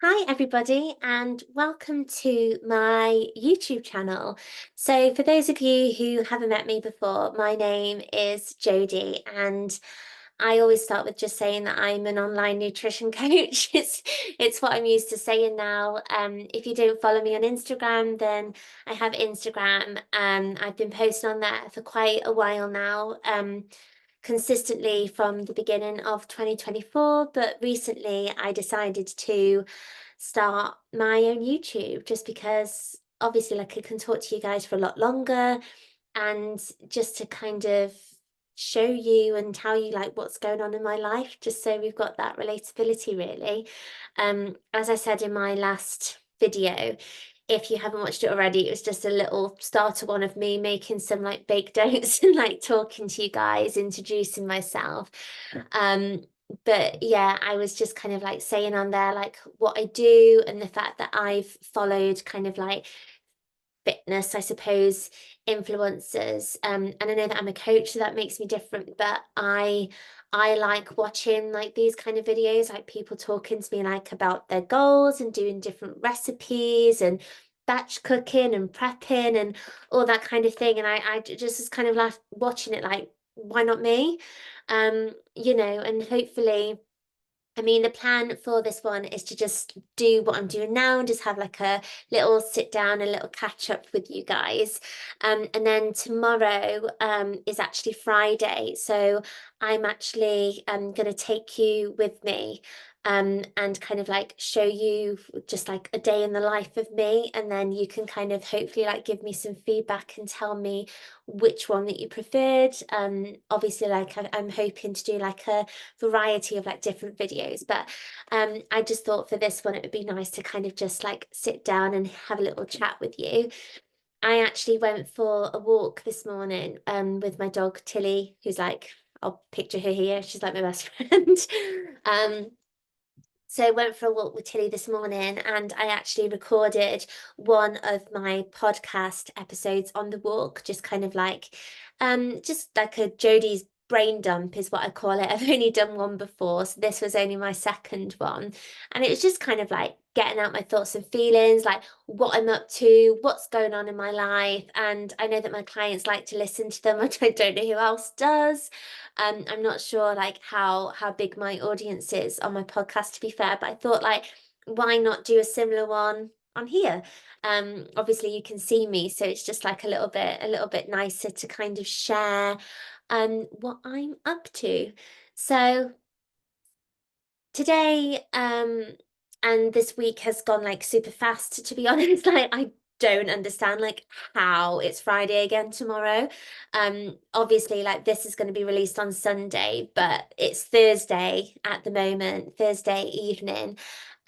Hi, everybody, and welcome to my YouTube channel. So, for those of you who haven't met me before, my name is Jodie, and I always start with just saying that I'm an online nutrition coach. It's what I'm used to saying now. If you don't follow me on Instagram, then I have Instagram. I've been posting on there for quite a while now. Consistently from the beginning of 2024, but recently I decided to start my own YouTube just because obviously like I can talk to you guys for a lot longer and just to kind of show you and tell you like what's going on in my life, just so we've got that relatability really. As I said in my last video, if you haven't watched it already, it was just a little starter one of me making some like baked oats and like talking to you guys, introducing myself. Um, but yeah, I was just kind of like saying on there like what I do and the fact that I've followed kind of like fitness, I suppose, influencers. And I know that I'm a coach, so that makes me different, but I like watching like these kind of videos, like people talking to me like about their goals and doing different recipes and batch cooking and prepping and all that kind of thing. And I just was kind of like watching it like, why not me? And hopefully the plan for this one is to just do what I'm doing now and just have like a little sit down, a little catch up with you guys. And then tomorrow is actually Friday. So I'm actually going to take you with me and kind of like show you just like a day in the life of me. And then you can kind of hopefully like give me some feedback and tell me which one that you preferred. Obviously, like I'm hoping to do like a variety of like different videos, but I just thought for this one it would be nice to kind of just like sit down and have a little chat with you. I actually went for a walk this morning with my dog Tilly, who's like, I'll picture her here, she's like my best friend. um so I went for a walk with Tilly this morning and I actually recorded one of my podcast episodes on the walk, just like a Jodie's brain dump is what I call it. I've only done one before, so this was only my second one. And it was just kind of like getting out my thoughts and feelings, like what I'm up to, what's going on in my life. And I know that my clients like to listen to them. I don't know who else does. I'm not sure like how big my audience is on my podcast, to be fair, but I thought like, why not do a similar one on here? Obviously you can see me, so it's just like a little bit nicer to kind of share what I'm up to. So today, and this week has gone like super fast, to be honest. Like I don't understand like how it's Friday again tomorrow. Obviously, like this is going to be released on Sunday, but it's Thursday at the moment, Thursday evening.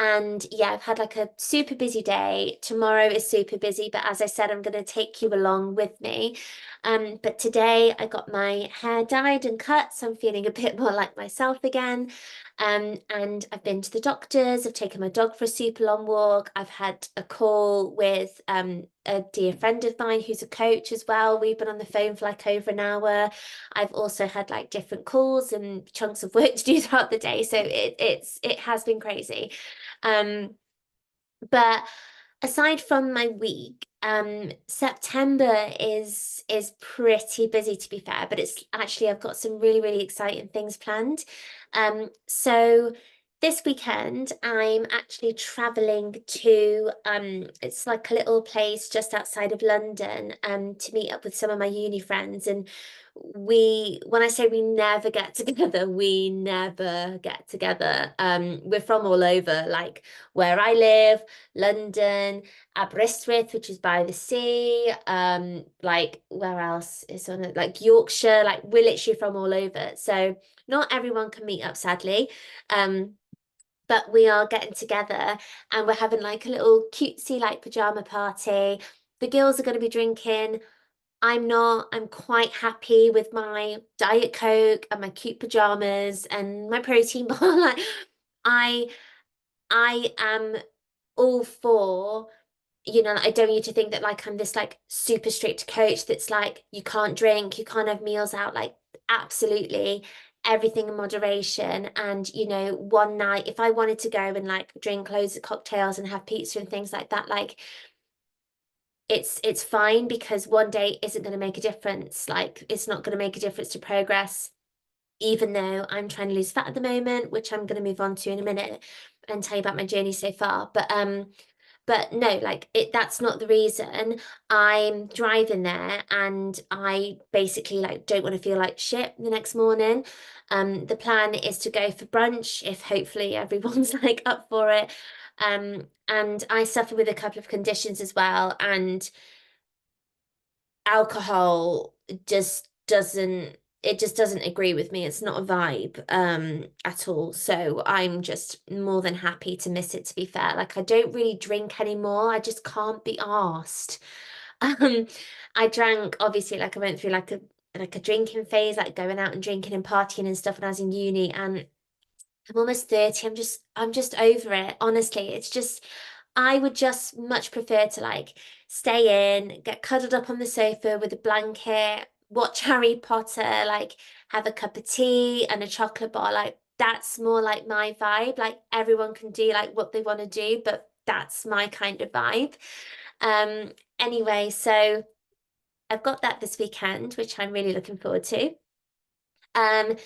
And yeah, I've had like a super busy day. Tomorrow is super busy, but as I said, I'm going to take you along with me. But today I got my hair dyed and cut, so I'm feeling a bit more like myself again. And I've been to the doctors, I've taken my dog for a super long walk. I've had a call with a dear friend of mine who's a coach as well. We've been on the phone for like over an hour. I've also had like different calls and chunks of work to do throughout the day. So it has been crazy. Um, but aside from my week, September is pretty busy to be fair, but it's actually I've got some really, really exciting things planned. So this weekend I'm actually traveling to it's like a little place just outside of London to meet up with some of my uni friends. And when I say we never get together, we never get together. We're from all over, like where I live, London, Aberystwyth, which is by the sea. Like where else is on it? Like Yorkshire. Like we're literally from all over. So not everyone can meet up, sadly. Um, but we are getting together and we're having like a little cutesy like pajama party. The girls are going to be drinking. I'm not. I'm quite happy with my Diet Coke and my cute pajamas and my protein bar. Like I I am all for, I don't want you to think that like I'm this like super strict coach that's like you can't drink, you can't have meals out. Like absolutely everything in moderation. And, you know, one night, if I wanted to go and like drink loads of cocktails and have pizza and things like that, like it's fine, because one day isn't going to make a difference. Like it's not going to make a difference to progress, even though I'm trying to lose fat at the moment, which I'm going to move on to in a minute and tell you about my journey so far. But no, like that's not the reason. I'm driving there and I basically like don't want to feel like shit the next morning. The plan is to go for brunch if hopefully everyone's like up for it. And I suffer with a couple of conditions as well, and alcohol just doesn't agree with me. It's not a vibe at all. So I'm just more than happy to miss it, to be fair. Like I don't really drink anymore. I just can't be asked. Um I drank, obviously, like I went through like a drinking phase, like going out and drinking and partying and stuff when I was in uni, and I'm almost 30. I'm just over it. Honestly, it's just I would just much prefer to like stay in, get cuddled up on the sofa with a blanket, watch Harry Potter, like have a cup of tea and a chocolate bar. Like that's more like my vibe. Like everyone can do like what they want to do, but that's my kind of vibe. Um, anyway, so I've got that this weekend, which I'm really looking forward to. Um,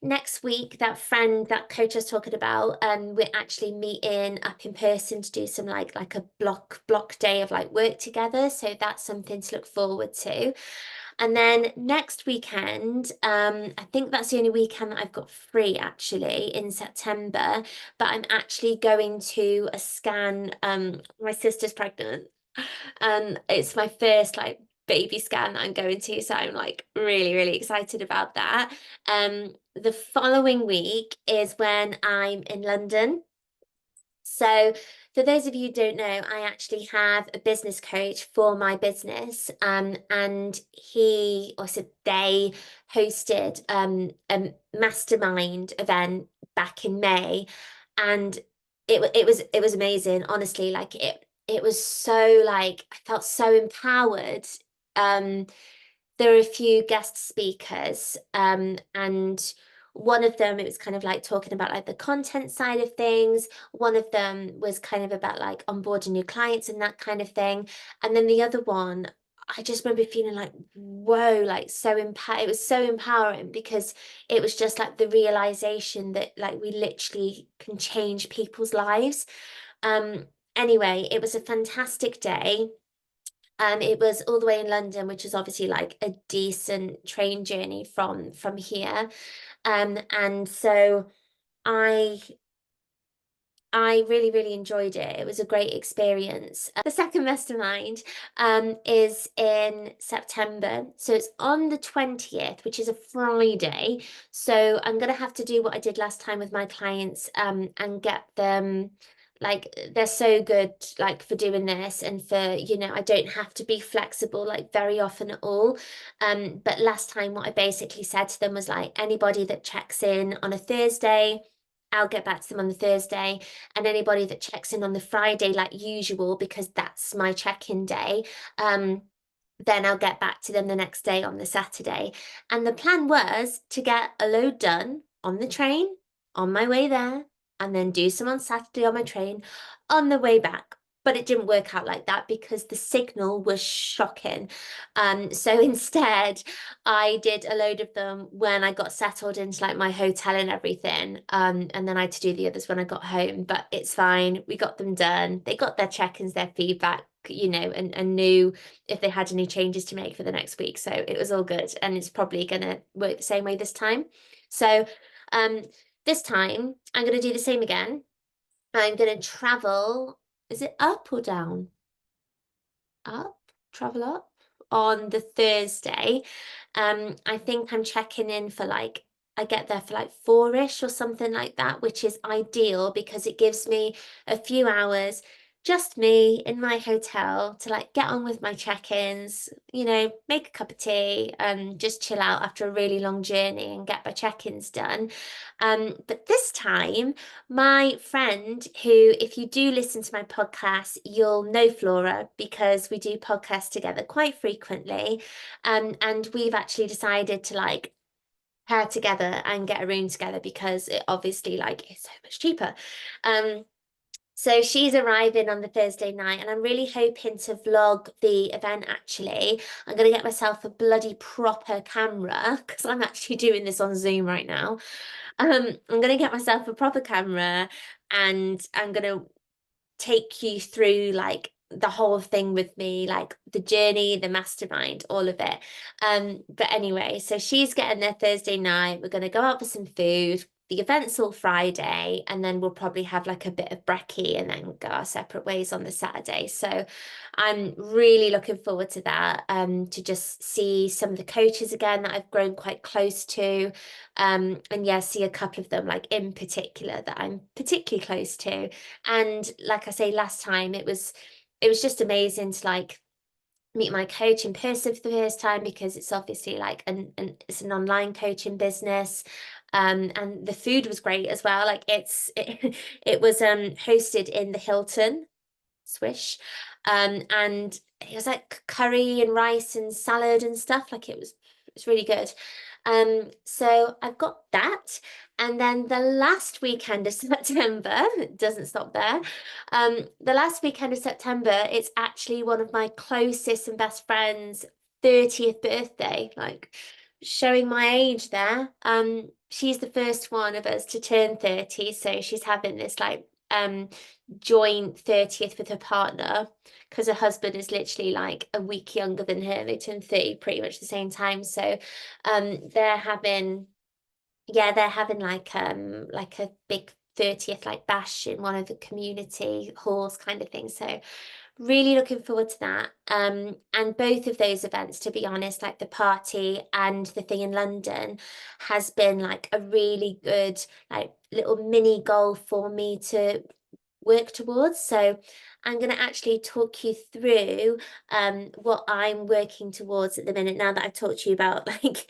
Next week, that friend, that coach I was talking about, we're actually meeting up in person to do some like a block day of like work together. So that's something to look forward to. And then next weekend, I think that's the only weekend that I've got free actually in September. But I'm actually going to a scan. My sister's pregnant, and it's my first like baby scan that I'm going to. So I'm like really, really excited about that. The following week is when I'm in London. So, for those of you who don't know, I actually have a business coach for my business, and he, or so they, hosted a mastermind event back in May, and it was amazing. Honestly, like it was so like I felt so empowered. Um, there are a few guest speakers, and one of them, it was kind of like talking about like the content side of things. One of them was kind of about like onboarding new clients and that kind of thing. And then the other one, I just remember feeling like, whoa, like it was so empowering, because it was just like the realization that like we literally can change people's lives. Um, anyway, it was a fantastic day. It was all the way in London, which is obviously like a decent train journey from here. And so I I really, really enjoyed it. It was a great experience. The second mastermind is in September. So it's on the 20th, which is a Friday. So I'm going to have to do what I did last time with my clients, and get them, like, they're so good, like, for doing this, and for, you know, I don't have to be flexible, like, very often at all. But last time, what I basically said to them was, like, anybody that checks in on a Thursday, I'll get back to them on the Thursday, and anybody that checks in on the Friday, like usual, because that's my check-in day, then I'll get back to them the next day on the Saturday. And the plan was to get a load done on the train on my way there, and then do some on Saturday on my train on the way back. But it didn't work out like that because the signal was shocking. So instead, I did a load of them when I got settled into like my hotel and everything. And then I had to do the others when I got home, but it's fine. We got them done. They got their check-ins, their feedback, you know, and knew if they had any changes to make for the next week. So it was all good. And it's probably gonna work the same way this time. So um this time I'm gonna do the same again. I'm gonna travel. Is it up or down? Up, travel up on the Thursday. I think I'm checking in for like I get there for like four-ish or something like that, which is ideal because it gives me a few hours, just me in my hotel, to like get on with my check-ins, you know, make a cup of tea and just chill out after a really long journey and get my check-ins done. But this time, my friend, who, if you do listen to my podcast, you'll know Flora because we do podcasts together quite frequently. And we've actually decided to like pair together and get a room together because it obviously like is so much cheaper. Um, so she's arriving on the Thursday night, and I'm really hoping to vlog the event actually. I'm going to get myself a bloody proper camera because I'm actually doing this on Zoom right now. I'm going to get myself a proper camera and I'm going to take you through like the whole thing with me, like the journey, the mastermind, all of it. But anyway, so she's getting there Thursday night. We're gonna go out for some food. The event's all Friday, and then we'll probably have like a bit of brekkie and then go our separate ways on the Saturday. So I'm really looking forward to that, to just see some of the coaches again that I've grown quite close to. And yeah, see a couple of them like in particular that I'm particularly close to. And like I say, last time it was just amazing to like meet my coach in person for the first time because it's obviously like it's an online coaching business. And the food was great as well. Like it was hosted in the Hilton, Swish. And it was like curry and rice and salad and stuff. Like it's really good. So I've got that. And then the last weekend of September, it doesn't stop there. The last weekend of September, it's actually one of my closest and best friends' 30th birthday, like showing my age there. She's the first one of us to turn 30, so she's having this like joint 30th with her partner because her husband is literally like a week younger than her. They turn 30 pretty much the same time. So they're having they're having like a big 30th like bash in one of the community halls kind of thing. So really looking forward to that. And both of those events, to be honest, like the party and the thing in London, has been like a really good like little mini goal for me to work towards. So I'm going to actually talk you through what I'm working towards at the minute now that I've talked to you about like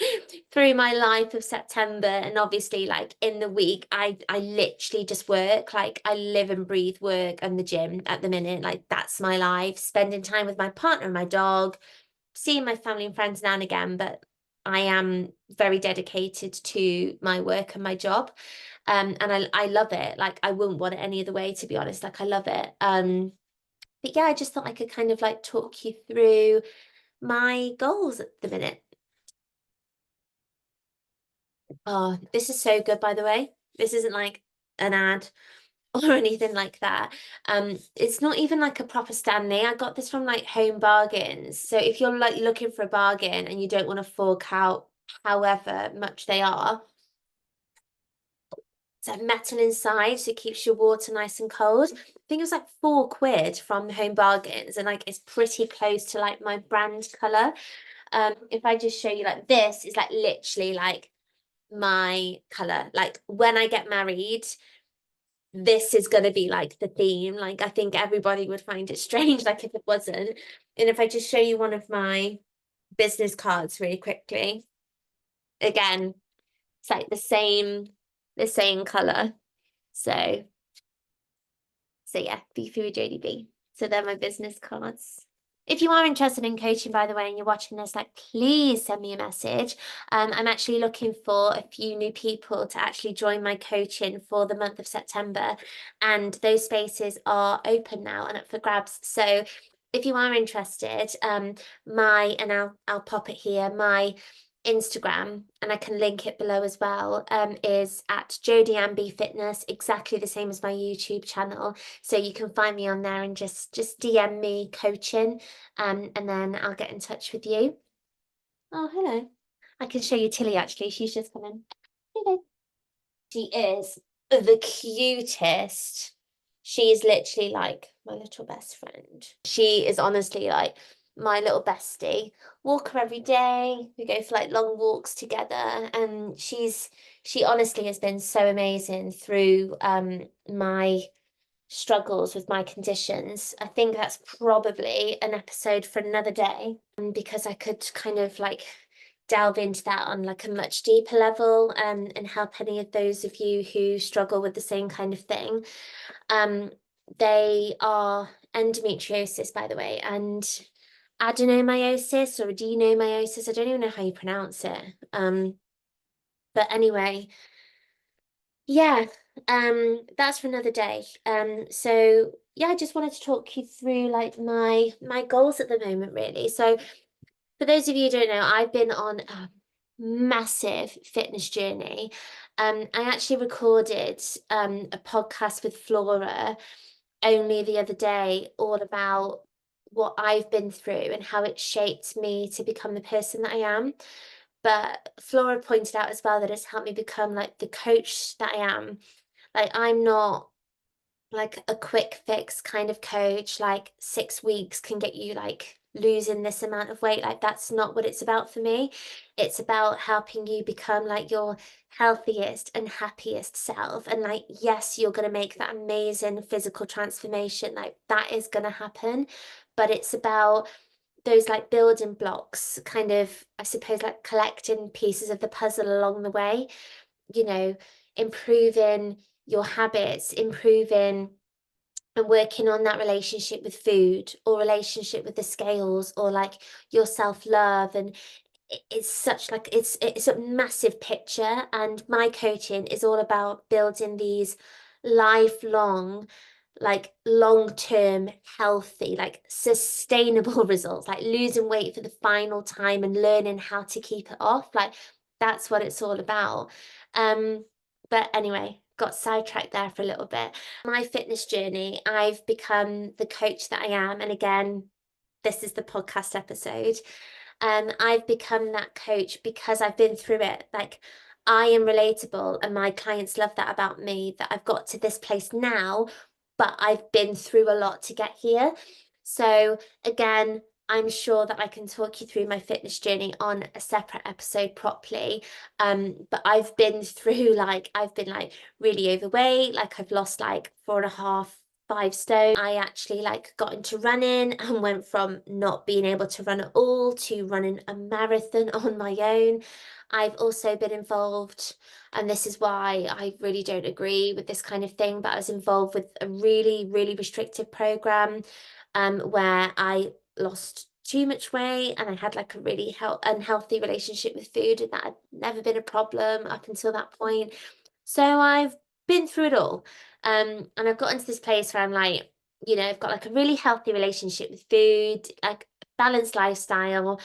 through my life of September. And obviously like in the week I literally just work, like I live and breathe work and the gym at the minute. Like that's my life, spending time with my partner and my dog, seeing my family and friends now and again, but I am very dedicated to my work and my job. And I love it. Like I wouldn't want it any other way, to be honest. Like I love it. But yeah, I just thought I could kind of like talk you through my goals at the minute. Oh, this is so good, by the way. This isn't like an ad or anything like that. It's not even like a proper Stanley. I got this from like Home Bargains. So if you're like looking for a bargain and you don't want to fork out however much they are, it's like metal inside, so it keeps your water nice and cold. I think it was like £4 from Home Bargains, and like it's pretty close to like my brand color. If I just show you like this is like literally like my color. Like when I get married, this is going to be like the theme. Like I think everybody would find it strange, like if it wasn't. And if I just show you one of my business cards really quickly, again, it's like the same color. So yeah, B for JDB. So they're my business cards. If you are interested in coaching, by the way, and you're watching this, like, please send me a message. I'm actually looking for a few new people to actually join my coaching for the month of September, and those spaces are open now and up for grabs. So if you are interested, and I'll pop it here, my Instagram, and I can link it below as well, is at Jodie Amby Fitness, exactly the same as my YouTube channel. So you can find me on there and just DM me coaching, and then I'll get in touch with you. Oh, hello. I can show you Tilly actually. She's just come in. Hello. She is the cutest. She is literally like my little best friend. She is honestly like my little bestie. Walk her every day. We go for like long walks together, and she honestly has been so amazing through my struggles with my conditions. I think that's probably an episode for another day, because I could kind of like delve into that on like a much deeper level, and help any of those of you who struggle with the same kind of thing. They are endometriosis, by the way, and adenomyosis or adenomyosis. I don't even know how you pronounce it. But anyway, yeah, that's for another day. So yeah, I just wanted to talk you through like my goals at the moment, really. So for those of you who don't know, I've been on a massive fitness journey. I actually recorded a podcast with Flora only the other day, all about what I've been through and how it shaped me to become the person that I am. But Flora pointed out as well that it's helped me become like the coach that I am. Like I'm not like a quick fix kind of coach, like 6 weeks can get you like losing this amount of weight. Like that's not what it's about for me. It's about helping you become like your healthiest and happiest self. And like, yes, you're going to make that amazing physical transformation. Like that is going to happen. But it's about those like building blocks, kind of, I suppose, like collecting pieces of the puzzle along the way, you know, improving your habits, improving and working on that relationship with food or relationship with the scales or like your self-love. And it's such like it's a massive picture, and my coaching is all about building these lifelong, like long-term healthy, like sustainable results, like losing weight for the final time and learning how to keep it off. Like that's what it's all about. But anyway, got sidetracked there for a little bit. My fitness journey, I've become the coach that I am, and again, this is the podcast episode. I've become that coach because I've been through it. Like I am relatable, and my clients love that about me, that I've got to this place now, but I've been through a lot to get here. So again, I'm sure that I can talk you through my fitness journey on a separate episode properly. But I've been through like I've been like really overweight, like I've lost like 4.5 5 stone. I actually like got into running and went from not being able to run at all to running a marathon on my own. I've also been involved, and this is why I really don't agree with this kind of thing, but I was involved with a really, really restrictive program where I lost too much weight and I had like a really unhealthy relationship with food, and that had never been a problem up until that point. So I've been through it all. And I've gotten to this place where I'm like, I've got like a really healthy relationship with food, like balanced lifestyle.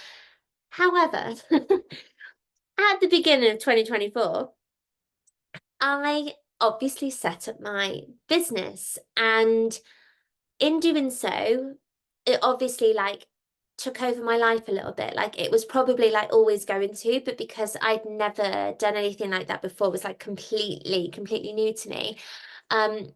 However, at the beginning of 2024, I obviously set up my business, and in doing so, it obviously like took over my life a little bit. Like it was probably like always going to, but because I'd never done anything like that before, it was like completely new to me.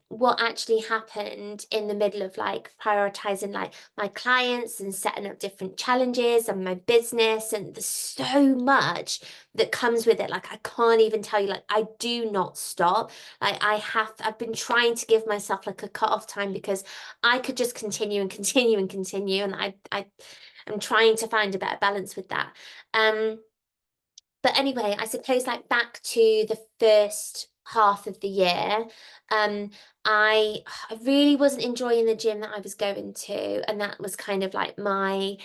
What actually happened in the middle of like prioritizing like my clients and setting up different challenges and my business, and there's so much that comes with it. Like I can't even tell you, like I do not stop. Like I've been trying to give myself like a cut-off time because I could just continue and continue and continue, and I am trying to find a better balance with that. Um, but anyway, I suppose like back to the first half of the year, um, I really wasn't enjoying the gym that I was going to, and that was kind of like my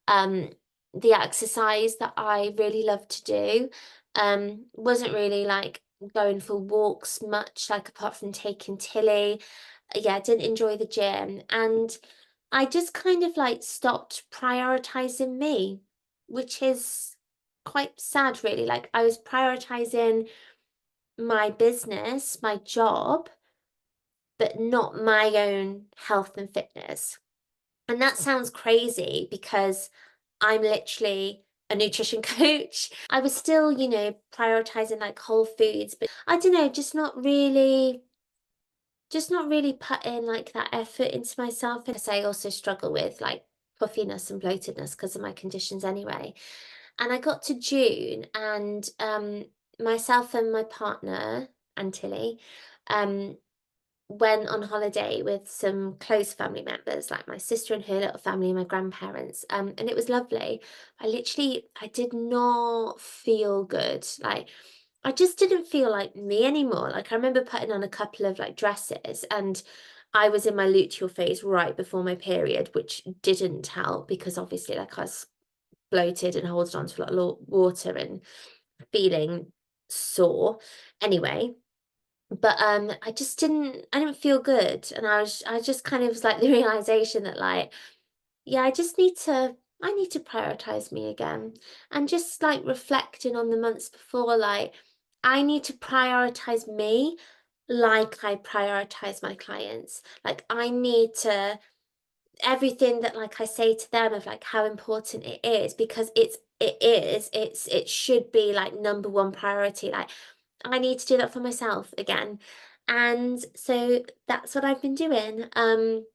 um the exercise that I really love to do. Wasn't really like going for walks much, like apart from taking Tilly. Yeah, didn't enjoy the gym, and I just kind of like stopped prioritizing me, which is quite sad, really. Like I was prioritizing my business, my job, but not my own health and fitness. And that sounds crazy because I'm literally a nutrition coach. I was still, prioritizing like whole foods, but I don't know, just not really putting like that effort into myself. And I also struggle with like puffiness and bloatedness because of my conditions anyway. And I got to June, and myself and my partner, Tilly, um, went on holiday with some close family members, like my sister and her little family, my grandparents. And it was lovely. I did not feel good. Like I just didn't feel like me anymore. Like I remember putting on a couple of like dresses, and I was in my luteal phase right before my period, which didn't help because obviously like I was bloated and holding on to a lot of water and feeling sore anyway. But I didn't feel good. And I just kind of was like the realization that like, yeah, I need to prioritize me again. And just like reflecting on the months before, like I need to prioritize me like I prioritize my clients. Like I need to everything that like I say to them of like how important it is because it should be like number one priority. Like I need to do that for myself again. And so that's what I've been doing. I'm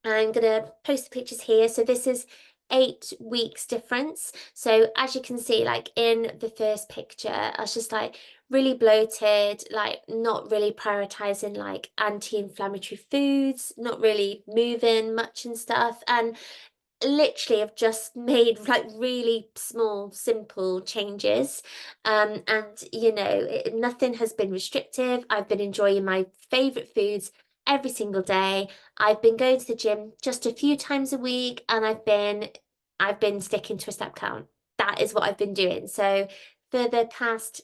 gonna post the pictures here. So this is 8 weeks difference. So as you can see, like in the first picture, I was just like really bloated, like not really prioritizing like anti-inflammatory foods, not really moving much and stuff. And literally have just made like really small simple changes and nothing has been restrictive. I've been enjoying my favorite foods every single day. I've been going to the gym just a few times a week and I've been sticking to a step count. That is what I've been doing. So for the past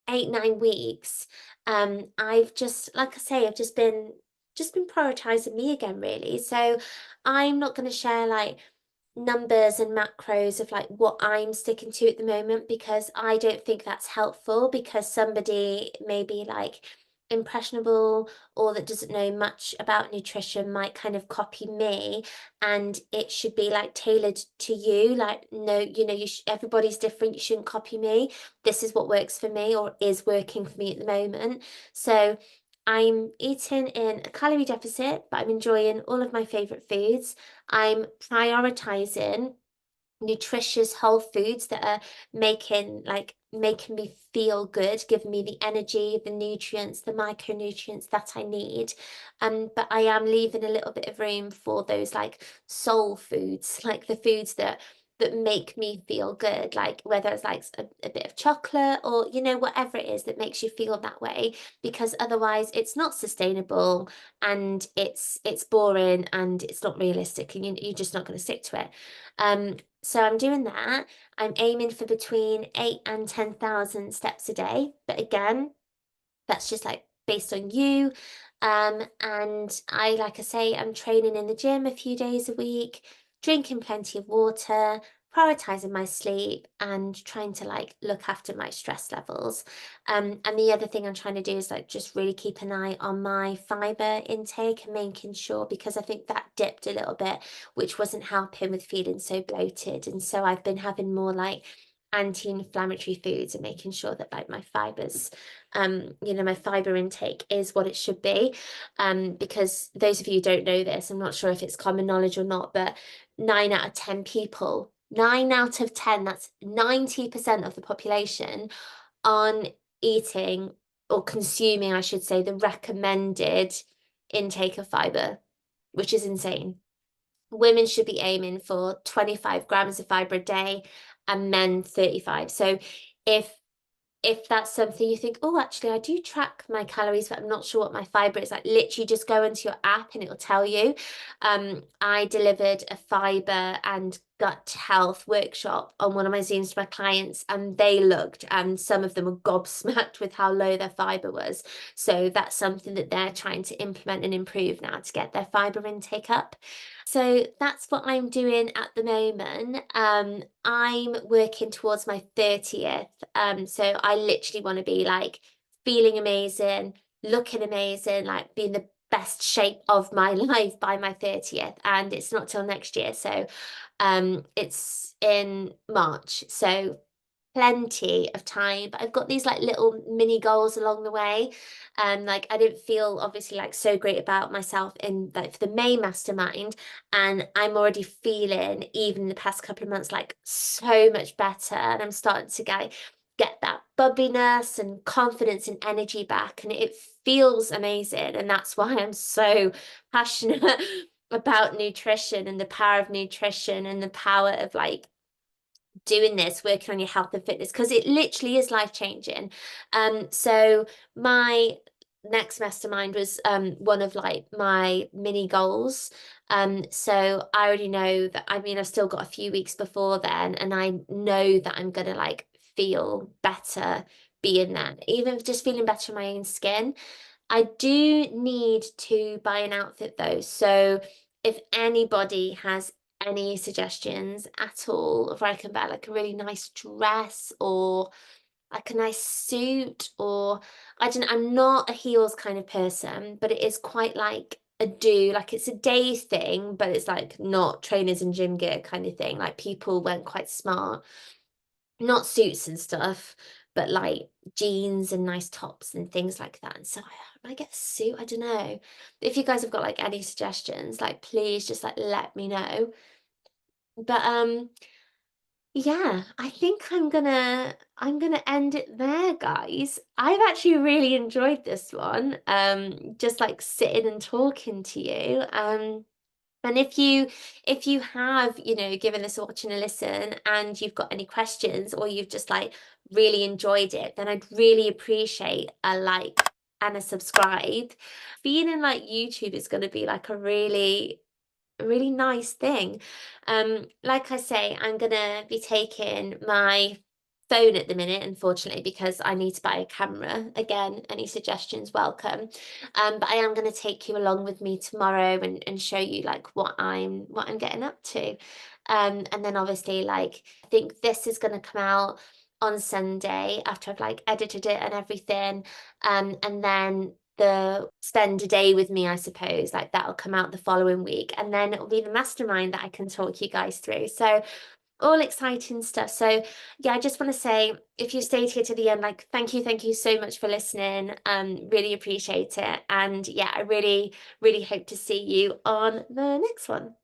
8, 9 weeks, I've just, like I say, I've just been prioritizing me again, really. So I'm not going to share like numbers and macros of like what I'm sticking to at the moment because I don't think that's helpful because somebody maybe like impressionable or that doesn't know much about nutrition might kind of copy me and it should be like tailored to you like no everybody's different, you shouldn't copy me. This is what works for me or is working for me at the moment. So I'm eating in a calorie deficit, but I'm enjoying all of my favorite foods. I'm prioritizing nutritious whole foods that are making me feel good, giving me the energy, the nutrients, the micronutrients that I need. But I am leaving a little bit of room for those like soul foods, like the foods that make me feel good, like whether it's like a bit of chocolate or whatever it is that makes you feel that way, because otherwise it's not sustainable and it's boring and it's not realistic and you're just not going to stick to it. So I'm doing that. I'm aiming for between 8 and 10,000 steps a day. But again, that's just like based on you. And like I say, I'm training in the gym a few days a week, drinking plenty of water, prioritizing my sleep, and trying to like look after my stress levels. And the other thing I'm trying to do is like just really keep an eye on my fiber intake and making sure because I think that dipped a little bit, which wasn't helping with feeling so bloated. And so I've been having more like anti-inflammatory foods and making sure that like my fiber intake is what it should be. Because those of you who don't know this, I'm not sure if it's common knowledge or not, but 9 out of 10 people, 9 out of 10, that's 90% of the population on eating or consuming, I should say, the recommended intake of fiber, which is insane. Women should be aiming for 25 grams of fiber a day and men 35. So if if that's something you think, oh, actually, I do track my calories, but I'm not sure what my fiber is, like literally just go into your app and it'll tell you. I delivered a fiber and gut health workshop on one of my Zooms to my clients, and they looked, and some of them were gobsmacked with how low their fiber was. So that's something that they're trying to implement and improve now to get their fiber intake up. So that's what I'm doing at the moment. I'm working towards my 30th. So I literally want to be like feeling amazing, looking amazing, like being the best shape of my life by my 30th. And it's not till next year. So it's in March. So plenty of time, but I've got these like little mini goals along the way. Like I didn't feel obviously like so great about myself in like for the May mastermind, and I'm already feeling even in the past couple of months like so much better, and I'm starting to get that bubbliness and confidence and energy back, and it feels amazing, and that's why I'm so passionate about nutrition and the power of nutrition and the power of like doing this, working on your health and fitness, because it literally is life changing. So my next mastermind was one of like my mini goals. So I already know that, I mean, I've still got a few weeks before then, and I know that I'm gonna like feel better be in there, even if just feeling better in my own skin. I do need to buy an outfit though. So if anybody has any suggestions at all of where I can buy like a really nice dress or like a nice suit, or I don't know, I'm not a heels kind of person, but it is quite like a do, like it's a day thing, but it's like not trainers and gym gear kind of thing. Like people went quite smart, not suits and stuff, but like jeans and nice tops and things like that. And so I get a suit. I don't know. If you guys have got like any suggestions, like please just like let me know. But yeah, I think I'm gonna end it there, guys. I've actually really enjoyed this one. Just like sitting and talking to you. And if you have, given this a watch and a listen and you've got any questions or you've just like really enjoyed it, then I'd really appreciate a like and a subscribe. Being in like YouTube is going to be like a really nice thing. Like I say, I'm gonna be taking my phone at the minute, unfortunately, because I need to buy a camera. Again, any suggestions welcome. But I am gonna take you along with me tomorrow and show you like what I'm getting up to. And then obviously like I think this is gonna come out on Sunday after I've like edited it and everything. And then the spend a day with me, I suppose, like that'll come out the following week. And then it'll be the mastermind that I can talk you guys through. So all exciting stuff. So yeah, I just want to say if you stayed here to the end, like thank you so much for listening. Really appreciate it. And yeah, I really, really hope to see you on the next one.